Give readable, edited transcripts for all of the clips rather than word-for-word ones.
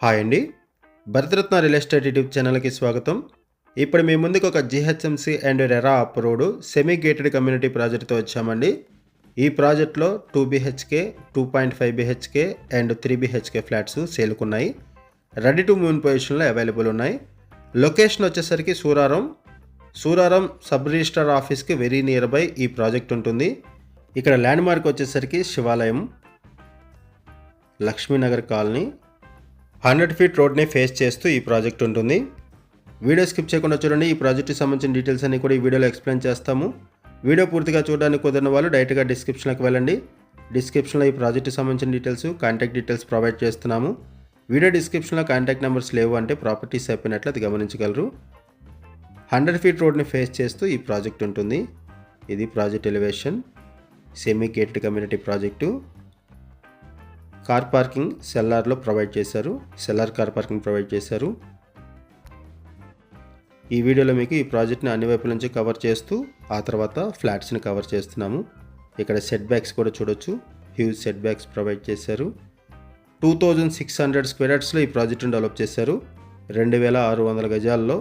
Hi అండి. Bharat Ratna real estate YouTube ఛానల్‌కి స్వాగతం. ఇప్పుడు మీ ముందుకు ఒక GHMC and RERA approved semi gated community ప్రాజెక్ట్‌తో వచ్చామండి. ఈ ప్రాజెక్ట్‌లో 2 BHK, 2.5 BHK and 3 BHK flats సేల్‌కున్నాయి. రెడీ టు మూవ్ పొజిషన్‌లో అవైలబుల్ ఉన్నాయి. లొకేషన్ వచ్చేసరికి సూరారం సబ్ రిజిస్ట్రార్ ఆఫీస్‌కి వెరీ నియర్ బై ఈ ప్రాజెక్ట్ ఉంటుంది. ఇక్కడ ల్యాండ్ మార్క్ వచ్చేసరికి శివాలయం, లక్ష్మీనగర్ కాలనీ, 100 ఫీట్ రోడ్ని ఫేస్ చేస్తూ ఈ ప్రాజెక్ట్ ఉంటుంది. వీడియో స్కిప్ చేయకుండా చూడండి. ఈ ప్రాజెక్ట్కి సంబంధించిన డీటెయిల్స్ అన్ని కూడా ఈ వీడియోలో ఎక్స్ప్లెయిన్ చేస్తాము. వీడియో పూర్తిగా చూడడానికి కుదిరిన వాళ్ళు డైరెక్ట్గా డిస్క్రిప్షన్లోకి వెళ్ళండి. డిస్క్రిప్షన్లో ఈ ప్రాజెక్ట్కి సంబంధించిన డీటెయిల్స్, కాంటాక్ట్ డీటెయిల్స్ ప్రొవైడ్ చేస్తున్నాము. వీడియో డిస్క్రిప్షన్లో కాంటాక్ట్ నెంబర్స్ లేవు అంటే ప్రాపర్టీస్ అయిపోయినట్లు అది గమనించగలరు. 100 ఫీట్ రోడ్ని ఫేస్ చేస్తూ ఈ ప్రాజెక్ట్ ఉంటుంది. ఇది project elevation. Semi gated community project. Car parking సెల్లార్లో ప్రొవైడ్ చేశారు. సెల్లార్ కార్ పార్కింగ్ ప్రొవైడ్ చేశారు. ఈ వీడియోలో మీకు ఈ ప్రాజెక్ట్ని అన్ని వైపుల నుంచి కవర్ చేస్తూ ఆ తర్వాత ఫ్లాట్స్ని కవర్ చేస్తున్నాము. ఇక్కడ సెట్ బ్యాక్స్ కూడా చూడొచ్చు. హ్యూజ్ సెట్ బ్యాక్స్ ప్రొవైడ్ చేశారు. 2600 స్క్వేర్ యార్డ్స్లో ఈ ప్రాజెక్ట్ని డెవలప్ చేశారు. 2600 గజాల్లో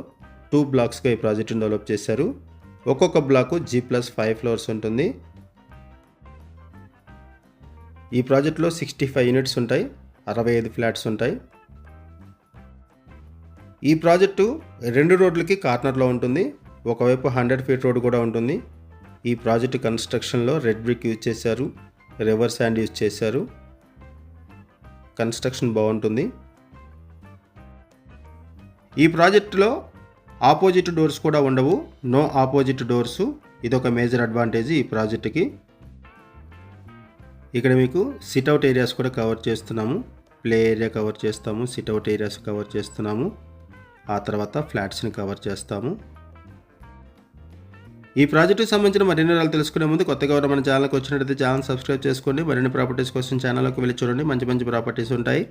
2 బ్లాక్స్గా ఈ ప్రాజెక్ట్ని డెవలప్ చేశారు. ఒక్కొక్క బ్లాకు G+5 ఫ్లోర్స్ ఉంటుంది. ఈ ప్రాజెక్ట్లో 65 యూనిట్స్ ఉంటాయి. 65 ఫ్లాట్స్ ఉంటాయి. ఈ ప్రాజెక్టు 2 రోడ్లకి కార్నర్లో ఉంటుంది. ఒకవైపు 100 ఫీట్ రోడ్ కూడా ఉంటుంది. ఈ ప్రాజెక్టు కన్స్ట్రక్షన్లో రెడ్ బ్రిక్ యూజ్ చేశారు. రివర్ శాండ్ యూజ్ చేశారు. కన్స్ట్రక్షన్ బాగుంటుంది. ఈ ప్రాజెక్టులో ఆపోజిట్ డోర్స్ కూడా ఉండవు. No opposite doors. ఇదొక మేజర్ అడ్వాంటేజ్ ఈ ప్రాజెక్టుకి. ఇక్కడ మీకు సిట్అవుట్ ఏరియాస్ కూడా కవర్ చేస్తున్నాము. ప్లే ఏరియా కవర్ చేస్తాము. సిట్అవుట్ ఏరియాస్ కవర్ చేస్తున్నాము. ఆ తర్వాత ఫ్లాట్స్ని కవర్ చేస్తాము. ఈ ప్రాజెక్టుకి సంబంధించిన మరిన్ని వివరాలు తెలుసుకునే ముందు కొత్తగా ఎవరైనా మన ఛానల్కి వచ్చినట్లయితే ఛానల్ సబ్స్క్రైబ్ చేసుకోండి. మరిన్ని ప్రాపర్టీస్ కోసం ఛానల్లోకి వెళ్ళి చూడండి. మంచి మంచి ప్రాపర్టీస్ ఉంటాయి.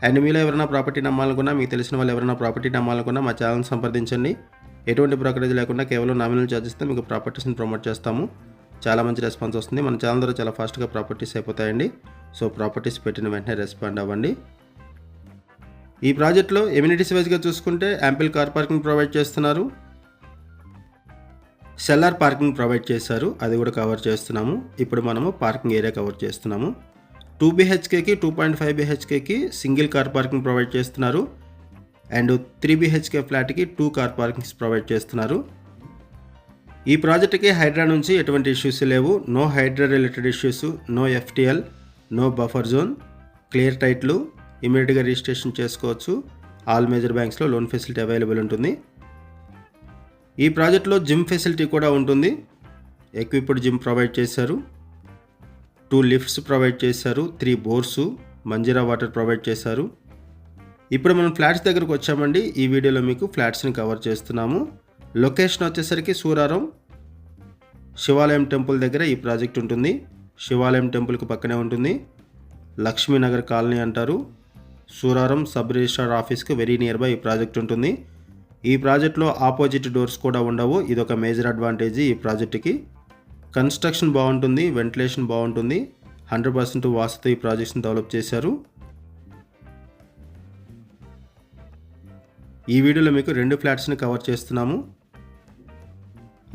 అండ్ మీలో ఎవరైనా ప్రాపర్టీ నమ్మాలనుకున్నా, మీకు తెలిసిన వాళ్ళు ఎవరైనా ప్రాపర్టీ నమ్మాలనుకున్నా మా ఛానల్ సంప్రదించండి. ఎటువంటి బ్రోకరేజ్ లేకుండా కేవలం నామినల్ ఛార్జెస్తో మీకు ప్రాపర్టీస్ని ప్రమోట్ చేస్తాము. చాలా మంచి రెస్పాన్స్ వస్తుంది. మన ఛానల్ ద్వారా చాలా ఫాస్ట్గా ప్రాపర్టీస్ అయిపోతాయండి. సో ప్రాపర్టీస్ పెట్టిన వెంటనే రెస్పాండ్ అవ్వండి. ఈ ప్రాజెక్ట్లో ఎమ్యూనిటీస్ వైజ్గా చూసుకుంటే యాంపిల్ కార్ పార్కింగ్ ప్రొవైడ్ చేస్తున్నారు. సెల్లార్ పార్కింగ్ ప్రొవైడ్ చేశారు. అది కూడా కవర్ చేస్తున్నాము. ఇప్పుడు మనము పార్కింగ్ ఏరియా కవర్ చేస్తున్నాము. 2 బీహెచ్కేకి 2.5 బీహెచ్కేకి సింగిల్ కార్ పార్కింగ్ ప్రొవైడ్ చేస్తున్నారు. అండ్ 3 బీహెచ్కే ఫ్లాట్కి 2 కార్ పార్కింగ్స్ ప్రొవైడ్ చేస్తున్నారు. ఈ ప్రాజెక్ట్కి హైడ్రా నుంచి ఎటువంటి ఇష్యూస్ లేవు. No Hydraa related issues, no FTL, no buffer zone, clear టైట్లు, ఇమీడియట్గా రిజిస్ట్రేషన్ చేసుకోవచ్చు. ఆల్ మేజర్ బ్యాంక్స్లో లోన్ ఫెసిలిటీ అవైలబుల్ ఉంటుంది. ఈ ప్రాజెక్ట్లో జిమ్ ఫెసిలిటీ కూడా ఉంటుంది. ఎక్విప్డ్ జిమ్ ప్రొవైడ్ చేశారు. 2 లిఫ్ట్స్ ప్రొవైడ్ చేశారు. 3 బోర్సు, మంజీరా వాటర్ ప్రొవైడ్ చేశారు. ఇప్పుడు మనం ఫ్లాట్స్ దగ్గరకు వచ్చామండి. ఈ వీడియోలో మీకు ఫ్లాట్స్ని కవర్ చేస్తున్నాము. లొకేషన్ వచ్చేసరికి సూరారం శివాలయం టెంపుల్ దగ్గర ఈ ప్రాజెక్ట్ ఉంటుంది. శివాలయం టెంపుల్కి పక్కనే ఉంటుంది. లక్ష్మీనగర్ కాలనీ అంటారు. సూరారం సబ్ రిజిస్ట్రార్ ఆఫీస్కి వెరీ నియర్ బై ఈ ప్రాజెక్ట్ ఉంటుంది. ఈ ప్రాజెక్ట్లో ఆపోజిట్ డోర్స్ కూడా ఉండవు. ఇదొక మేజర్ అడ్వాంటేజ్ ఈ ప్రాజెక్ట్కి. కన్స్ట్రక్షన్ బాగుంటుంది. వెంటిలేషన్ బాగుంటుంది. 100% వాస్తుతో ఈ ప్రాజెక్ట్ని డెవలప్ చేశారు. ఈ వీడియోలో మీకు 2 ఫ్లాట్స్ని కవర్ చేస్తున్నాము.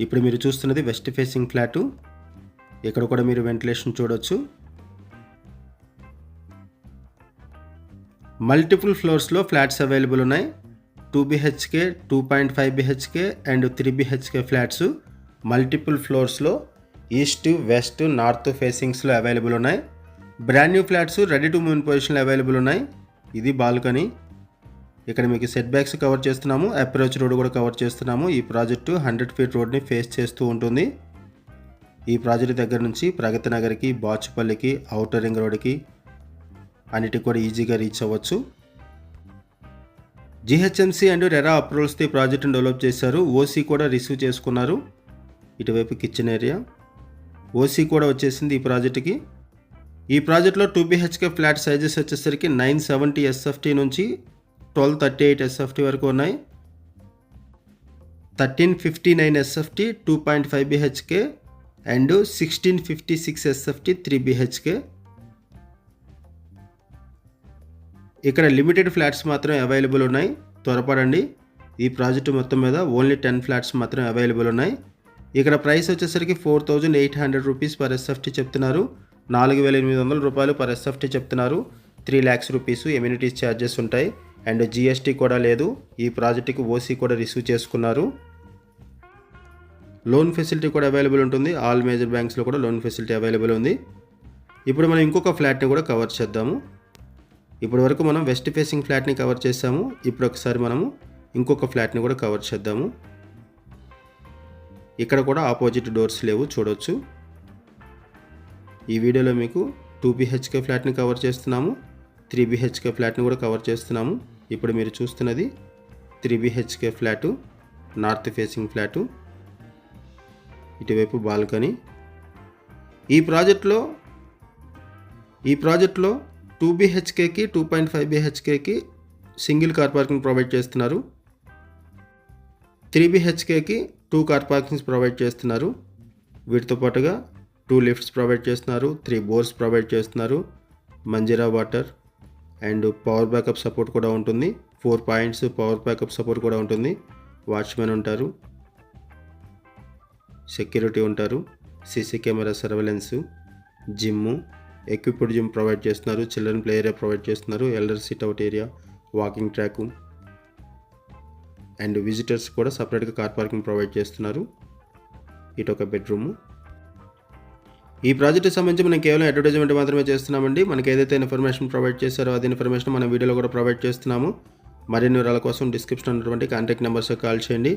ఇప్పుడు మీరు చూస్తున్నది వెస్ట్ ఫేసింగ్ ఫ్లాటు. ఇక్కడ కూడా మీరు వెంటిలేషన్ చూడొచ్చు. మల్టిపుల్ ఫ్లోర్స్లో ఫ్లాట్స్ అవైలబుల్ ఉన్నాయి. 2 BHK, 2.5 BHK and 3 BHK flats multiple ఫ్లోర్స్లో ఈస్ట్, వెస్ట్, నార్త్ ఫేసింగ్స్లో అవైలబుల్ ఉన్నాయి. Brand new flats ready to move పొజిషన్లో అవైలబుల్ ఉన్నాయి. ఇది బాల్కనీ. ఇక్కడ మీకు సెట్ బ్యాక్స్ కవర్ చేస్తున్నాము. అప్రోచ్ రోడ్ కూడా కవర్ చేస్తున్నాము. ఈ ప్రాజెక్టు 100 ఫీట్ రోడ్ని ఫేస్ చేస్తూ ఉంటుంది. ఈ ప్రాజెక్టు దగ్గర నుంచి ప్రగతి నగర్కి, బాచుపల్లికి, ఔటర్ రింగ్ రోడ్కి అన్నిటికి కూడా ఈజీగా రీచ్ అవ్వచ్చు. జీహెచ్ఎంసీ అండ్ రెరా అప్రూవల్స్తో ఈ ప్రాజెక్టును డెవలప్ చేశారు. ఓసీ కూడా రిసీవ్ చేసుకున్నారు. ఇటువైపు కిచెన్ ఏరియా ఓసీ కూడా వచ్చేసింది ఈ ప్రాజెక్టుకి. ఈ ప్రాజెక్టులో 2 బీహెచ్కే ఫ్లాట్ సైజెస్ వచ్చేసరికి 970 SFT నుంచి 1238 SFT వరకు ఉన్నాయి. 1359 SFT 2.5 BHK and 1656 SFT 3 BHK. ఇక్కడ లిమిటెడ్ ఫ్లాట్స్ మాత్రం అవైలబుల్ ఉన్నాయి, త్వరపడండి. ఈ ప్రాజెక్టు మొత్తం మీద ఓన్లీ 10 ఫ్లాట్స్ మాత్రం అవైలబుల్ ఉన్నాయి. ఇక్కడ ప్రైస్ వచ్చేసరికి 4800 రూపీస్ పర్ ఎస్ఎఫ్టీ చెప్తున్నారు. 4800 రూపాయలు పర్ ఎస్ఎఫ్టీ చెప్తున్నారు. 3 lakhs రూపీస్ ఎమ్యూనిటీస్ ఛార్జెస్ ఉంటాయి అండ్ జిఎస్టీ కూడా లేదు. ఈ ప్రాజెక్టుకి ఓసీ కూడా రిసీవ్ చేసుకున్నారు. లోన్ ఫెసిలిటీ కూడా అవైలబుల్ ఉంటుంది. ఆల్ మేజర్ బ్యాంక్స్లో కూడా లోన్ ఫెసిలిటీ అవైలబుల్ ఉంది. ఇప్పుడు మనం ఇంకొక ఫ్లాట్ని కూడా కవర్ చేద్దాము. ఇప్పటి వరకు మనం వెస్ట్ ఫేసింగ్ ఫ్లాట్ని కవర్ చేసాము. ఇప్పుడు ఒకసారి మనము ఇంకొక ఫ్లాట్ని కూడా కవర్ చేద్దాము. ఇక్కడ కూడా ఆపోజిట్ డోర్స్ లేవు, చూడొచ్చు. ఈ వీడియోలో మీకు 2 BHK ఫ్లాట్ని కవర్ చేస్తున్నాము, 3 BHK ఫ్లాట్ని కూడా కవర్ చేస్తున్నాము. ఇప్పుడు మీరు చూస్తున్నది 3 BHK flat, north facing flat, ఇటువైపు బాల్కనీ. ఈ ప్రాజెక్ట్లో 2 BHKకి 2.5 BHKకి సింగిల్ కార్ పార్కింగ్ ప్రొవైడ్ చేస్తున్నారు. 3 BHKకి 2 కార్ పార్కింగ్స్ ప్రొవైడ్ చేస్తున్నారు. వీటితో పాటుగా 2 లిఫ్ట్స్ ప్రొవైడ్ చేస్తున్నారు, 3 బోర్స్ ప్రొవైడ్ చేస్తున్నారు, Manjira water and power backup support కూడా ఉంటుంది. 4 పాయింట్స్ పవర్ బ్యాకప్ సపోర్ట్ కూడా ఉంటుంది. వాచ్మెన్ ఉంటారు, సెక్యూరిటీ ఉంటారు, CC camera surveillance, gym, equipped gym provide చేస్తున్నారు, చిల్డ్రన్ ప్లే ఏరియా ప్రొవైడ్ చేస్తున్నారు, elder sit-out area, walking track and visitors కూడా సపరేట్గా కార్ పార్కింగ్ ప్రొవైడ్ చేస్తున్నారు. ఇటు ఒక బెడ్రూము. ఈ ప్రాజెక్ట్కి సంబంధించి మనం కేవలం అడ్వర్టైజ్మెంట్ మాత్రమే చేస్తున్నామండి. మనకి ఏదైతే ఇన్ఫర్మేషన్ ప్రొవైడ్ చేశారో అదే ఇన్ఫర్మేషన్ మన వీడియోలో కూడా ప్రొవైడ్ చేస్తున్నాము. మరిన్ని వివరాల కోసం డిస్క్రిప్షన్ ఉన్నటువంటి కాంటాక్ట్ నెంబర్స్కి కాల్ చేయండి.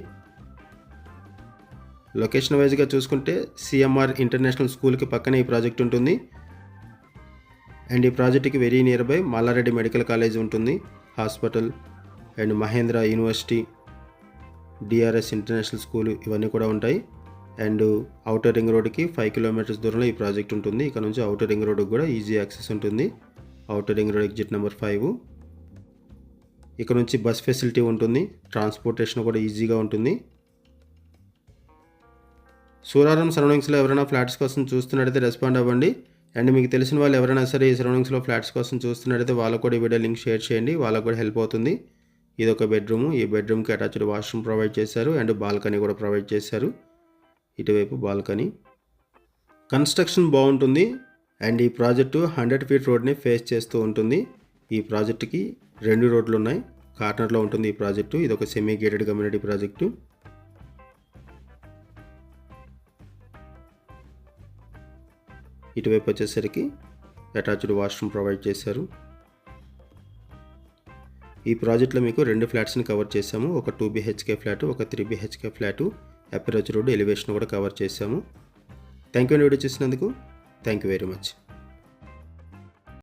లొకేషన్ వైజ్గా చూసుకుంటే CMR ఇంటర్నేషనల్ స్కూల్కి పక్కనే ఈ ప్రాజెక్ట్ ఉంటుంది అండ్ ఈ ప్రాజెక్ట్కి very near by Malla Reddy medical college ఉంటుంది, hospital and Mahindra university, DRS international school ఇవన్నీ కూడా ఉంటాయి. అండ్ అవుటర్ రింగ్ రోడ్కి 5 kilometers దూరంలో ఈ ప్రాజెక్ట్ ఉంటుంది. ఇక్కడ నుంచి అవుటర్ రింగ్ రోడ్కి కూడా ఈజీ యాక్సెస్ ఉంటుంది. Outer ring road exit number 5. ఇక్కడ నుంచి బస్ ఫెసిలిటీ ఉంటుంది, ట్రాన్స్పోర్టేషన్ కూడా ఈజీగా ఉంటుంది. సూరారం సరౌండింగ్స్లో ఎవరైనా ఫ్లాట్స్ కోసం చూస్తున్నట్టయితే రెస్పాండ్ అవ్వండి. అండ్ మీకు తెలిసిన వాళ్ళు ఎవరైనా సరే ఈ సరౌండింగ్స్లో ఫ్లాట్స్ కోసం చూస్తున్నట్టయితే వాళ్ళకు కూడా ఈ వీడియో లింక్ షేర్ చేయండి, వాళ్ళకు కూడా హెల్ప్ అవుతుంది. ఇది ఒక బెడ్రూము. ఈ బెడ్రూమ్కి అటాచ్డ్ వాష్రూమ్ ప్రొవైడ్ చేశారు అండ్ బాల్కనీ కూడా ప్రొవైడ్ చేశారు. ఇటువైపు బాల్కనీ. కన్స్ట్రక్షన్ బాగుంటుంది అండ్ ఈ ప్రాజెక్టు 100 feet రోడ్ని ఫేస్ చేస్తూ ఉంటుంది. ఈ ప్రాజెక్టుకి 2 రోడ్లు ఉన్నాయి. కార్నర్లో ఉంటుంది ఈ ప్రాజెక్టు. ఇది ఒక సెమీ గేటెడ్ కమ్యూనిటీ ప్రాజెక్టు. ఇటువైపు వచ్చేసరికి అటాచ్డ్ వాష్రూమ్ ప్రొవైడ్ చేశారు. ఈ ప్రాజెక్ట్లో మీకు 2 ఫ్లాట్స్ని కవర్ చేశాము. ఒక 2 BHK ఫ్లాటు, ఒక 3 BHK flat, approach road, elevation కూడా కవర్ చేశాము. థ్యాంక్ యూ అండి వీడియో చూసినందుకు. Thank you very much.